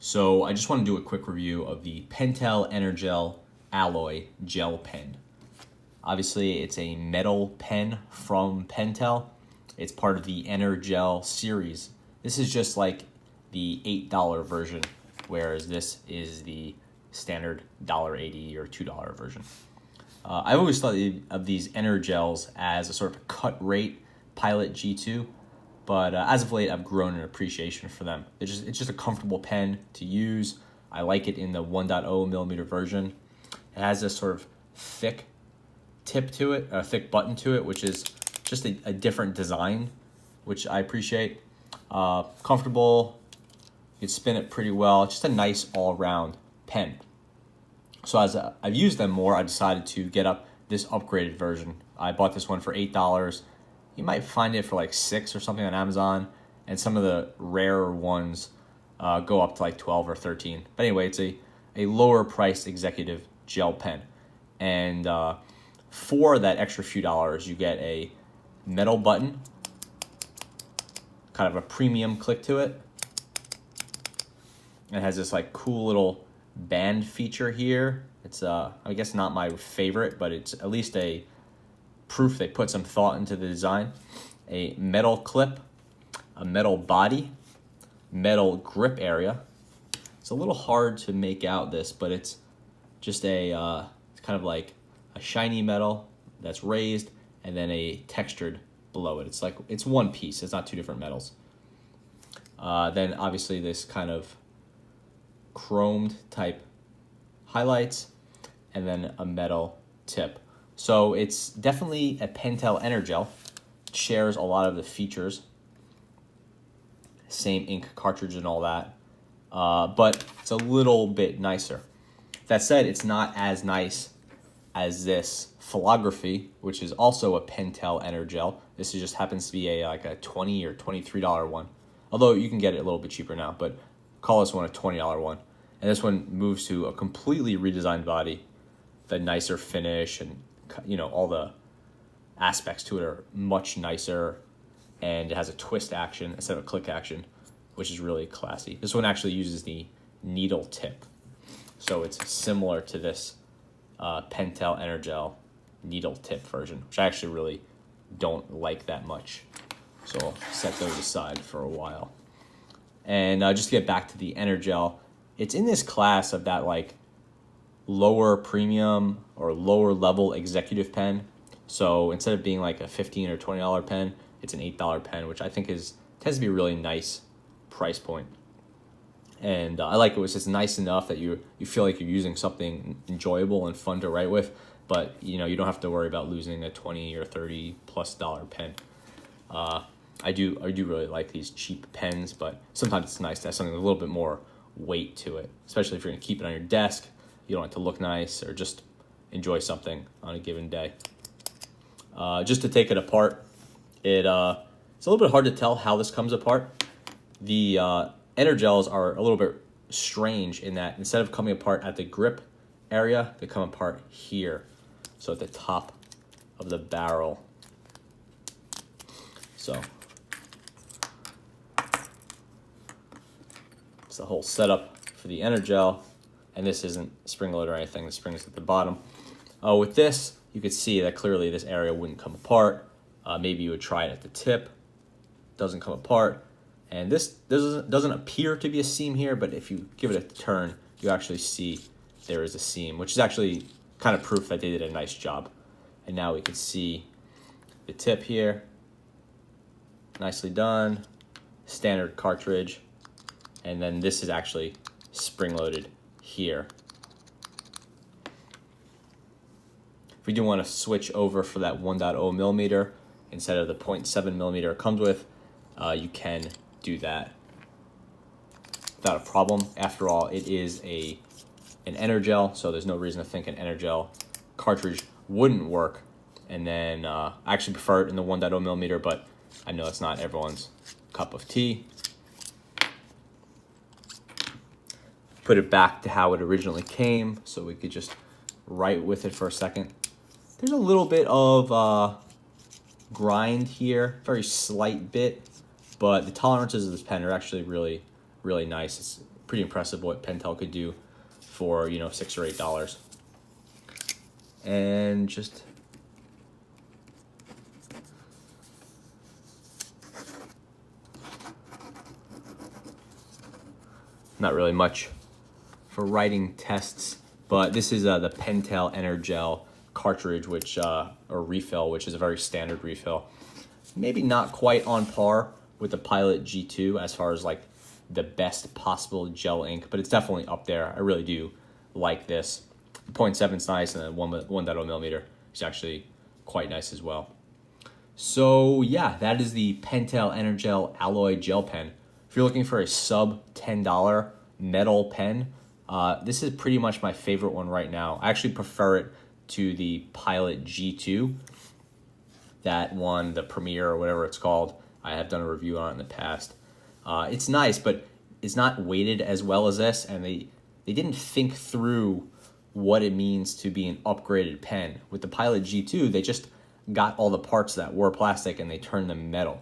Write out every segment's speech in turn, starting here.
So I just want to do a quick review of the Pentel EnerGel Alloy Gel Pen. Obviously, it's a metal pen from Pentel. It's part of the EnerGel series. This is just like the $8 version, whereas this is the standard $1.80 or $2 version. I've always thought of these EnerGels as a sort of cut rate Pilot G2, but as of late, I've grown an appreciation for them. It's just a comfortable pen to use. I like it in the 1.0 millimeter version. It has this sort of thick tip to it, a thick button to it, which is just a different design, which I appreciate. Comfortable, you can spin it pretty well. Just a nice all-around pen. So as I've used them more, I decided to get up this upgraded version. I bought this one for $8. You might find it for like $6 or something on Amazon, and some of the rarer ones go up to like 12 or 13. But anyway, it's a lower priced executive gel pen. And for that extra few dollars, you get a metal button, kind of a premium click to it. It has this like cool little band feature here. It's I guess not my favorite, but it's at least a proof they put some thought into the design. A metal clip, a metal body, metal grip area. It's a little hard to make out this, but it's just it's kind of like a shiny metal that's raised and then a textured below it. It's one piece. It's not two different metals. Then obviously this kind of chromed type highlights, and then a metal tip. So it's definitely a Pentel EnerGel. It shares a lot of the features, same ink cartridge and all that, but it's a little bit nicer. That said, it's not as nice as this Philography, which is also a Pentel EnerGel. This just happens to be like a $20 or $23 one, although you can get it a little bit cheaper now, but call this one a $20 one. And this one moves to a completely redesigned body, the nicer finish, and all the aspects to it are much nicer, and it has a twist action instead of a click action, which is really classy. This one actually uses the needle tip, so it's similar to this Pentel EnerGel needle tip version, which I actually really don't like that much. So I'll set those aside for a while. And just to get back to the EnerGel, it's in this class of that like lower premium or lower level executive pen. So instead of being like a $15 or $20 pen, it's an $8 pen, which I think tends to be a really nice price point. And I like it. It's just nice enough that you feel like you're using something enjoyable and fun to write with, but you don't have to worry about losing a $20 or $30+ pen. I do really like these cheap pens, but sometimes it's nice to have something with a little bit more weight to it, especially if you're going to keep it on your desk. You don't want it to look nice, or just enjoy something on a given day. Just to take it apart, it's a little bit hard to tell how this comes apart. The EnerGels are a little bit strange in that instead of coming apart at the grip area, they come apart here, so at the top of the barrel. So it's the whole setup for the EnerGel, and this isn't spring-loaded or anything. The spring is at the bottom. With this, you could see that clearly this area wouldn't come apart. Maybe you would try it at the tip. Doesn't come apart. And this doesn't appear to be a seam here, but if you give it a turn, you actually see there is a seam, which is actually kind of proof that they did a nice job. And now we can see the tip here. Nicely done. Standard cartridge. And then this is actually spring-loaded here. If we do want to switch over for that 1.0 millimeter instead of the 0.7 millimeter it comes with, you can do that without a problem. After all, it is an EnerGel, so there's no reason to think an EnerGel cartridge wouldn't work. And then I actually prefer it in the 1.0 millimeter, but I know it's not everyone's cup of tea. Put it back to how it originally came, so we could just write with it for a second. There's a little bit of grind here, very slight bit, but the tolerances of this pen are actually really, really nice. It's pretty impressive what Pentel could do for, you know, $6 or $8. And just not really much for writing tests, but this is the Pentel EnerGel cartridge, which or refill, which is a very standard refill. Maybe not quite on par with the Pilot G2 as far as like the best possible gel ink, but it's definitely up there. I really do like this. 0.7 is nice, and then 1.0 millimeter is actually quite nice as well. So yeah, that is the Pentel EnerGel Alloy Gel Pen. If you're looking for a sub $10 metal pen, this is pretty much my favorite one right now. I actually prefer it to the Pilot G2. That one, the Premier or whatever it's called. I have done a review on it in the past. It's nice, but it's not weighted as well as this, and they didn't think through what it means to be an upgraded pen. With the Pilot G2, they just got all the parts that were plastic and they turned them metal,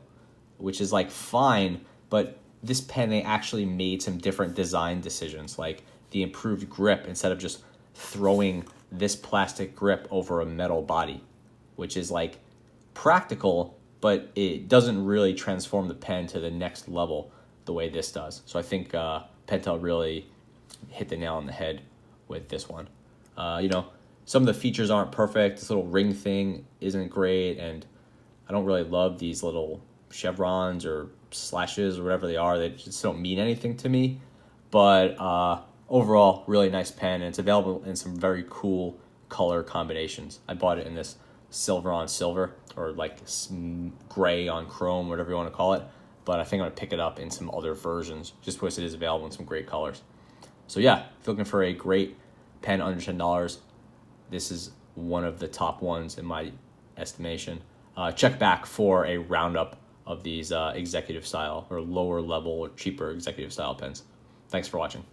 which is like fine, but this pen, they actually made some different design decisions, like the improved grip instead of just throwing this plastic grip over a metal body, which is like practical, but it doesn't really transform the pen to the next level the way this does. So I think Pentel really hit the nail on the head with this one. You know, some of the features aren't perfect. This little ring thing isn't great, and I don't really love these little chevrons or slashes or whatever they are. They just don't mean anything to me. But overall, really nice pen, and it's available in some very cool color combinations. I bought it in this silver on silver, or like gray on chrome, whatever you want to call it. But I think I'm going to pick it up in some other versions, just because it is available in some great colors. So yeah, if you're looking for a great pen under $10, this is one of the top ones in my estimation. Check back for a roundup of these executive style or lower level or cheaper executive style pens. Thanks for watching.